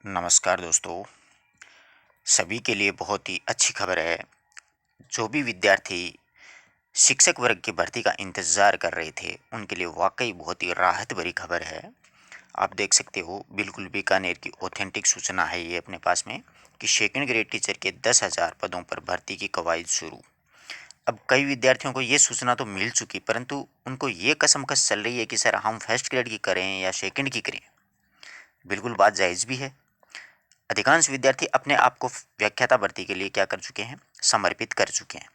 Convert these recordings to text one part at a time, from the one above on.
नमस्कार दोस्तों। सभी के लिए बहुत ही अच्छी खबर है। जो भी विद्यार्थी शिक्षक वर्ग की भर्ती का इंतज़ार कर रहे थे, उनके लिए वाकई बहुत ही राहत भरी खबर है। आप देख सकते हो, बिल्कुल बीकानेर की ऑथेंटिक सूचना है ये अपने पास में कि सेकंड ग्रेड टीचर के 10,000 पदों पर भर्ती की कवायद शुरू। अब कई विद्यार्थियों को ये सूचना तो मिल चुकी, परंतु उनको ये कसमकस चल रही है कि सर हम फर्स्ट ग्रेड की करें या सेकंड की करें। बिल्कुल बात जायज़ भी है। अधिकांश विद्यार्थी अपने आप को व्याख्याता भर्ती के लिए क्या कर चुके हैं, समर्पित कर चुके हैं।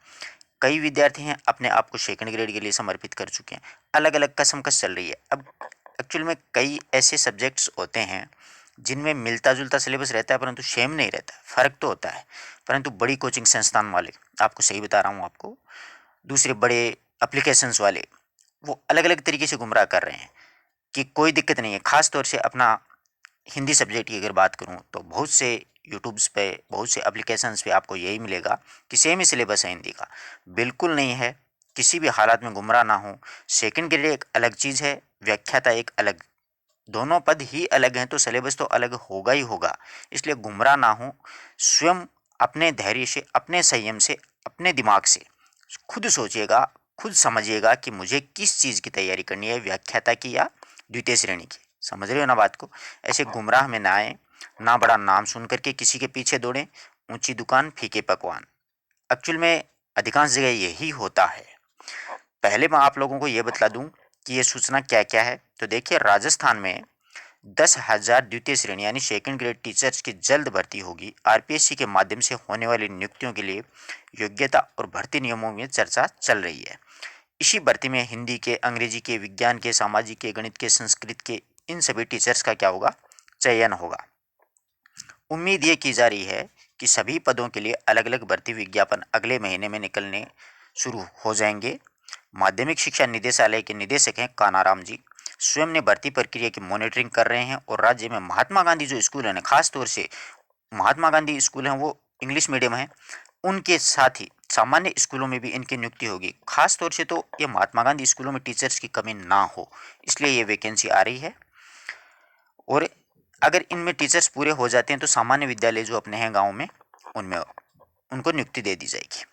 कई विद्यार्थी हैं अपने आप को सेकंड ग्रेड के लिए समर्पित कर चुके हैं। अलग अलग कसमकस चल रही है। अब एक्चुअल में कई ऐसे सब्जेक्ट्स होते हैं जिनमें मिलता जुलता सिलेबस रहता है, परंतु सेम नहीं रहता, फ़र्क तो होता है। परंतु बड़ी कोचिंग संस्थान वाले, आपको सही बता रहा हूँ, आपको दूसरे बड़े एप्लीकेशंस वाले, वो अलग अलग तरीके से गुमराह कर रहे हैं कि कोई दिक्कत नहीं है। ख़ास तौर से अपना हिंदी सब्जेक्ट की अगर बात करूं तो बहुत से यूट्यूब्स पे, बहुत से एप्लीकेशंस पे आपको यही मिलेगा कि सेम ही सिलेबस है हिंदी का। बिल्कुल नहीं है। किसी भी हालात में गुमराह ना हो। सेकंड ग्रेड एक अलग चीज़ है, व्याख्याता एक अलग। दोनों पद ही अलग हैं तो सिलेबस तो अलग होगा ही होगा। इसलिए गुमराह ना हो। स्वयं अपने धैर्य से, अपने संयम से, अपने दिमाग से खुद सोचिएगा, खुद समझिएगा कि मुझे किस चीज़ की तैयारी करनी है, व्याख्याता की या द्वितीय श्रेणी की। समझ रहे हो ना बात को? ऐसे गुमराह में ना आए, ना बड़ा नाम सुन करके किसी के पीछे दौड़ें। ऊंची दुकान फीके पकवान, एक्चुअल में अधिकांश जगह यही होता है। पहले मैं आप लोगों को ये बतला दूं कि ये सूचना क्या क्या है। तो देखिए, राजस्थान में 10,000 द्वितीय श्रेणी यानी सेकंड ग्रेड टीचर्स की जल्द भर्ती होगी। आरपीएससी के माध्यम से होने वाली नियुक्तियों के लिए योग्यता और भर्ती नियमों में चर्चा चल रही है। इसी भर्ती में हिंदी के, अंग्रेजी के, विज्ञान के, सामाजिक के, गणित के, संस्कृत के, इन सभी टीचर्स का क्या होगा, चयन होगा। उम्मीद ये की जा रही है कि सभी पदों के लिए अलग अलग भर्ती विज्ञापन अगले महीने में निकलने शुरू हो जाएंगे। माध्यमिक शिक्षा निदेशालय के निदेशक हैं कानाराम जी, स्वयं ने भर्ती प्रक्रिया की मॉनिटरिंग कर रहे हैं और राज्य में महात्मा गांधी जो स्कूल है ना, खास तौर से महात्मा गांधी स्कूल हैं, वो इंग्लिश मीडियम है, उनके साथ ही सामान्य स्कूलों में भी इनकी नियुक्ति होगी। खास तौर से तो ये महात्मा गांधी स्कूलों में टीचर्स की कमी ना हो, इसलिए ये वैकेंसी आ रही है। और अगर इनमें टीचर्स पूरे हो जाते हैं तो सामान्य विद्यालय जो अपने हैं गाँव में, उनमें उनको नियुक्ति दे दी जाएगी।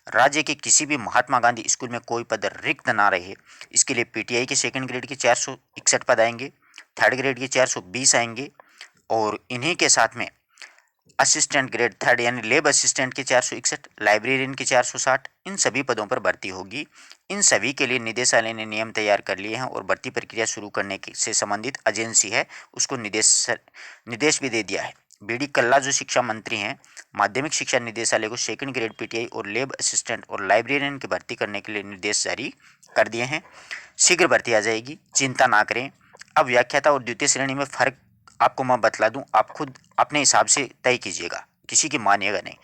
राज्य के किसी भी महात्मा गांधी स्कूल में कोई पद रिक्त ना रहे, इसके लिए पीटीआई के सेकंड ग्रेड के 461 पद आएंगे, थर्ड ग्रेड के 420 आएंगे, और इन्हीं के साथ में असिस्टेंट ग्रेड थर्ड यानी लेब असिस्टेंट के 461, लाइब्रेरियन के 460, इन सभी पदों पर भर्ती होगी। इन सभी के लिए निदेशालय ने नियम तैयार कर लिए हैं और भर्ती प्रक्रिया शुरू करने से संबंधित एजेंसी है उसको निर्देश भी दे दिया है। बीडी कल्ला जो शिक्षा मंत्री हैं, माध्यमिक शिक्षा निदेशालय को सेकंड ग्रेड पीटीआई और लेब असिस्टेंट और लाइब्रेरियन की भर्ती करने के लिए निर्देश जारी कर दिए हैं। शीघ्र भर्ती आ जाएगी, चिंता ना करें। अब व्याख्याता और द्वितीय श्रेणी में फ़र्क आपको मैं बतला दूं, आप खुद अपने हिसाब से तय कीजिएगा, किसी की मानिएगा नहीं।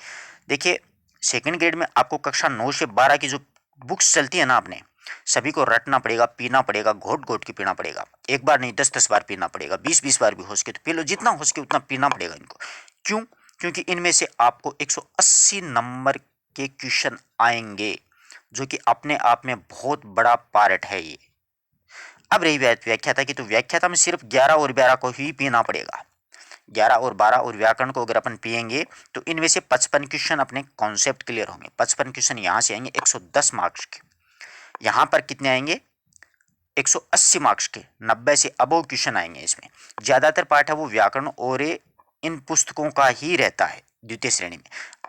देखिए, सेकंड ग्रेड में आपको कक्षा 9 से 12 की जो बुक्स चलती है ना, आपने सभी को रटना पड़ेगा, पीना पड़ेगा, घोट घोट के पीना पड़ेगा। एक बार नहीं, 10-10 बार पीना पड़ेगा, 20-20 बार भी हो सके तो पी लो, जितना हो सके उतना पीना पड़ेगा इनको। क्यों? क्योंकि इनमें से आपको 180 नंबर के क्वेश्चन आएंगे, जो कि अपने आप में बहुत बड़ा पार्ट है ये। अब रही व्याख्याता की, तो व्याख्याता में सिर्फ 11 और 12 को ही पीना पड़ेगा। 11 और 12 और व्याकरण को अगर अपन पिएंगे तो इनमें से 55 क्वेश्चन अपने कॉन्सेप्ट क्लियर होंगे। 55 क्वेश्चन यहाँ से आएंगे 110 मार्क्स के। यहाँ पर कितने आएंगे? 180 मार्क्स के 90 से अबव क्वेश्चन आएंगे। इसमें ज़्यादातर पार्ट है वो व्याकरण और इन पुस्तकों का ही रहता है द्वितीय श्रेणी में।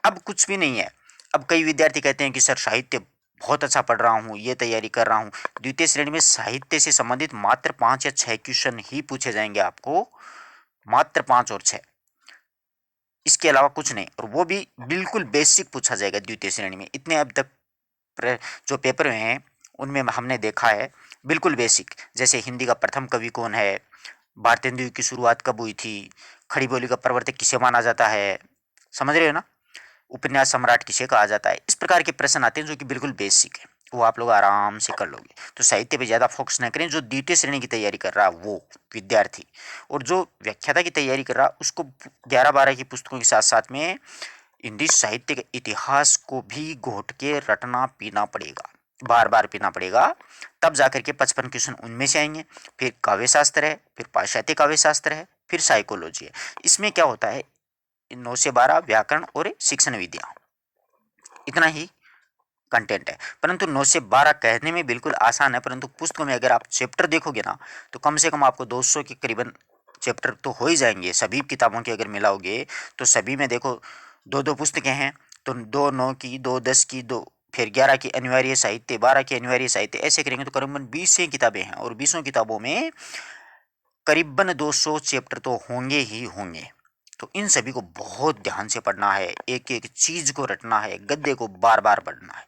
अब कुछ भी नहीं है। अब कई विद्यार्थी कहते हैं कि सर साहित्य बहुत अच्छा पढ़ रहा हूँ, ये तैयारी कर रहा हूँ। द्वितीय श्रेणी में साहित्य से संबंधित मात्र 5 या 6 क्वेश्चन ही पूछे जाएंगे आपको, मात्र 5 और 6, इसके अलावा कुछ नहीं। और वो भी बिल्कुल बेसिक पूछा जाएगा द्वितीय श्रेणी में। इतने अब तक जो पेपर में हैं उनमें हमने देखा है बिल्कुल बेसिक, जैसे हिंदी का प्रथम कवि कौन है, भारतेंदु की शुरुआत कब हुई थी, खड़ी बोली का प्रवर्तक किसे माना जाता है, समझ रहे हो ना, उपन्यास सम्राट किसे कहा जाता है। इस प्रकार के प्रश्न आते हैं जो कि बिल्कुल बेसिक है, वो आप लोग आराम से कर लोगे। तो साहित्य पे ज़्यादा फोकस न करें। जो द्वितीय श्रेणी की तैयारी कर रहा है वो विद्यार्थी, और जो व्याख्याता की तैयारी कर रहा है उसको 11-12 की पुस्तकों के साथ साथ में हिंदी साहित्य के इतिहास को भी घोट के रटना पीना पड़ेगा, बार बार पीना पड़ेगा। तब जाकर के 55 क्वेश्चन उनमें से आएंगे। फिर काव्य शास्त्र है, फिर पाश्चात्य काव्य शास्त्र है, फिर साइकोलॉजी है। इसमें क्या होता है, 9 से 12 व्याकरण और शिक्षण विद्या, इतना ही कंटेंट है। परंतु 9 से 12 कहने में बिल्कुल आसान है, परंतु पुस्तकों में अगर आप चैप्टर देखोगे ना तो कम से कम आपको 200 के करीबन चैप्टर तो हो ही जाएंगे। सभी किताबों की अगर मिलाओगे तो सभी में देखो 2-2 पुस्तकें हैं, तो 2 9 की, 2 10 की, 2 फिर 11 की अनिवार्य साहित्य, 12 की अनिवार्य साहित्य, ऐसे करेंगे तो करीबन 20 से किताबें हैं, और 20 किताबों में करीबन 200 चैप्टर तो होंगे ही होंगे। तो इन सभी को बहुत ध्यान से पढ़ना है, एक एक चीज को रटना है, गद्य को बार बार पढ़ना है।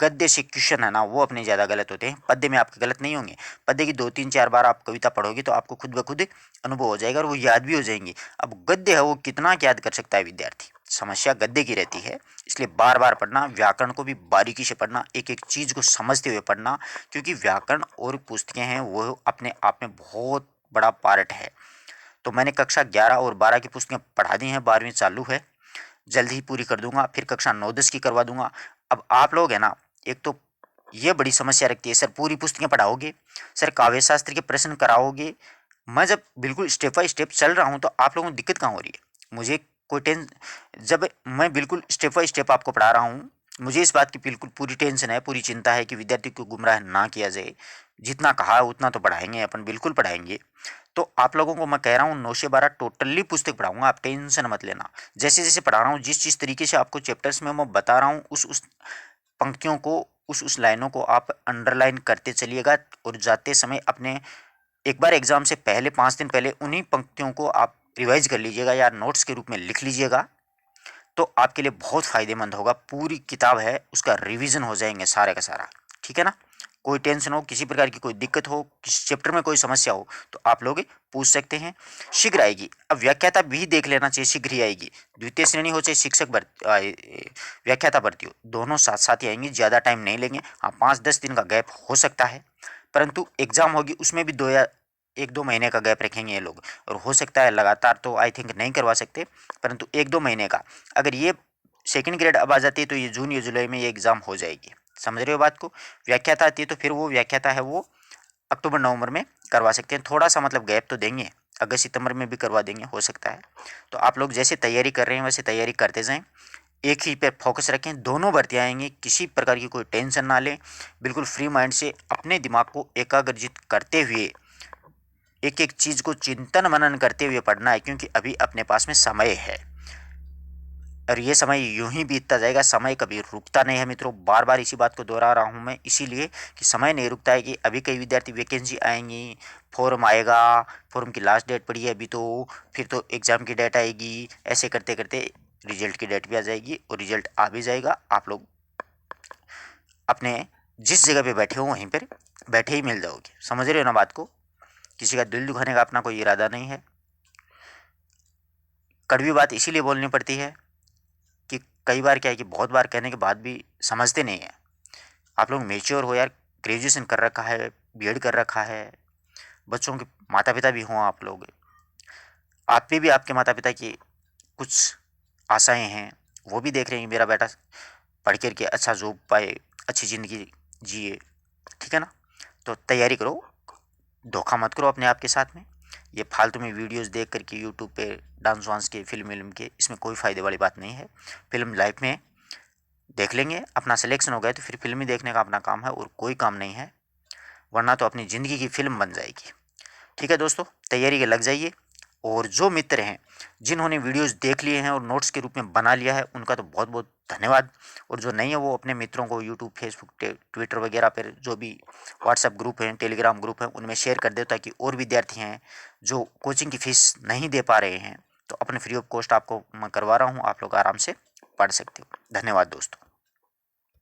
गद्य से क्वेश्चन है ना वो अपने ज़्यादा गलत होते हैं, पद्य में आपके गलत नहीं होंगे। पद्य की 2-3-4 बार आप कविता पढ़ोगे तो आपको खुद ब खुद अनुभव हो जाएगा और वो याद भी हो जाएंगी। अब गद्य है वो कितना याद कर सकता है विद्यार्थी, समस्या गद्य की रहती है। इसलिए बार बार पढ़ना, व्याकरण को भी बारीकी से पढ़ना, एक एक चीज़ को समझते हुए पढ़ना, क्योंकि व्याकरण और पुस्तकें हैं वो अपने आप में बहुत बड़ा पार्ट है। तो मैंने कक्षा 11 और 12 की पुस्तकें पढ़ा दी हैं, 12वीं चालू है, जल्द ही पूरी कर दूंगा, फिर कक्षा 9-10 की करवा दूंगा। अब आप लोग है ना, एक तो ये बड़ी समस्या रखती है, सर पूरी पुस्तकें पढ़ाओगे, सर काव्य शास्त्र के प्रश्न कराओगे। मैं जब बिल्कुल स्टेप बाय स्टेप चल रहा हूँ तो आप लोगों को दिक्कत कहाँ हो रही है? मुझे कोई जब मैं बिल्कुल स्टेप बाय स्टेप आपको पढ़ा रहा हूँ, मुझे इस बात की बिल्कुल पूरी टेंशन है, पूरी चिंता है कि विद्यार्थी को गुमराह ना किया जाए। जितना कहा उतना तो पढ़ाएंगे अपन, बिल्कुल पढ़ाएंगे। तो आप लोगों को मैं कह रहा हूँ 9 से 12 टोटली पुस्तक पढ़ाऊंगा, आप टेंशन मत लेना। जैसे जैसे पढ़ा रहा हूँ, जिस तरीके से आपको चैप्टर्स में मैं बता रहा हूँ, उस पंक्तियों को, उस लाइनों को आप अंडरलाइन करते चलिएगा, और जाते समय अपने एक बार एग्जाम से पहले 5 दिन पहले उन्हीं पंक्तियों को आप रिवाइज कर लीजिएगा या नोट्स के रूप में लिख लीजिएगा, तो आपके लिए बहुत फ़ायदेमंद होगा। पूरी किताब है उसका रिवीजन हो जाएंगे सारे का सारा, ठीक है ना। कोई टेंशन हो, किसी प्रकार की कोई दिक्कत हो, किसी चैप्टर में कोई समस्या हो तो आप लोग पूछ सकते हैं, शीघ्र आएगी। अब व्याख्याता भी देख लेना चाहिए, शीघ्र ही आएगी। द्वितीय श्रेणी हो चाहे शिक्षक व्याख्याता भर्ती हो, दोनों साथ साथ ही आएंगी, ज़्यादा टाइम नहीं लेंगे। हाँ, 5-10 दिन का गैप हो सकता है, परंतु एग्जाम होगी उसमें भी 1-2 महीने का गैप रखेंगे ये लोग, और हो सकता है लगातार तो आई थिंक नहीं करवा सकते, परंतु 1-2 महीने का। अगर ये सेकंड ग्रेड अब आ जाती है तो ये जून या जुलाई में ये एग्ज़ाम हो जाएगी, समझ रहे हो बात को। व्याख्याता आती है तो फिर वो व्याख्याता है वो अक्टूबर नवंबर में करवा सकते हैं, थोड़ा सा मतलब गैप तो देंगे, अगस्त सितंबर में भी करवा देंगे, हो सकता है। तो आप लोग जैसे तैयारी कर रहे हैं वैसे तैयारी करते जाएं, एक ही पे फोकस रखें, दोनों भर्तियाँ आएंगी, किसी प्रकार की कोई टेंशन ना लें, बिल्कुल फ्री माइंड से अपने दिमाग को एकाग्रजित करते हुए एक एक चीज़ को चिंतन मनन करते हुए पढ़ना है, क्योंकि अभी अपने पास में समय है और ये समय यूं ही बीतता जाएगा, समय कभी रुकता नहीं है मित्रों। बार बार इसी बात को दोहरा रहा हूं मैं, इसीलिए कि समय नहीं रुकता है। कि अभी कई विद्यार्थी वैकेंसी आएंगी, फॉर्म आएगा, फॉर्म की लास्ट डेट पड़ी है अभी तो, फिर तो एग्ज़ाम की डेट आएगी, ऐसे करते करते रिजल्ट की डेट भी आ जाएगी और रिजल्ट आ भी जाएगा। आप लोग अपने जिस जगह पे बैठे हो वहीं पर बैठे ही मिल जाओगे, समझ रहे हो ना बात को। किसी का दिल दुखाने का अपना कोई इरादा नहीं है। कड़वी बात इसीलिए बोलनी पड़ती है कि कई बार क्या है कि बहुत बार कहने के बाद भी समझते नहीं हैं। आप लोग मेच्योर हो यार, ग्रेजुएशन कर रखा है, बीएड कर रखा है, बच्चों के माता पिता भी हों आप लोग, आप पे भी आपके माता पिता की कुछ आशाएं हैं, वो भी देख रहे हैं मेरा बेटा पढ़ कर के अच्छा जॉब पाए, अच्छी ज़िंदगी जिए, ठीक है ना। तो तैयारी करो, धोखा मत करो अपने आप के साथ में। ये फालतू में वीडियोस देख करके यूट्यूब पे डांस वांस के, फिल्म के, इसमें कोई फ़ायदे वाली बात नहीं है। फिल्म लाइफ में देख लेंगे, अपना सिलेक्शन हो गया तो फिर फिल्म ही देखने का अपना काम है और कोई काम नहीं है, वरना तो अपनी ज़िंदगी की फिल्म बन जाएगी। ठीक है दोस्तों, तैयारी के लग जाइए। और जो मित्र हैं जिन्होंने वीडियोस देख लिए हैं और नोट्स के रूप में बना लिया है उनका तो बहुत बहुत धन्यवाद। और जो नहीं है वो अपने मित्रों को यूट्यूब, फेसबुक, ट्विटर वगैरह पर, जो भी व्हाट्सएप ग्रुप हैं, टेलीग्राम ग्रुप हैं, उनमें शेयर कर दे, ताकि और विद्यार्थी हैं जो कोचिंग की फ़ीस नहीं दे पा रहे हैं तो अपने फ्री ऑफ कॉस्ट आपको मैं करवा रहा हूँ, आप लोग आराम से पढ़ सकते हो। धन्यवाद दोस्तों।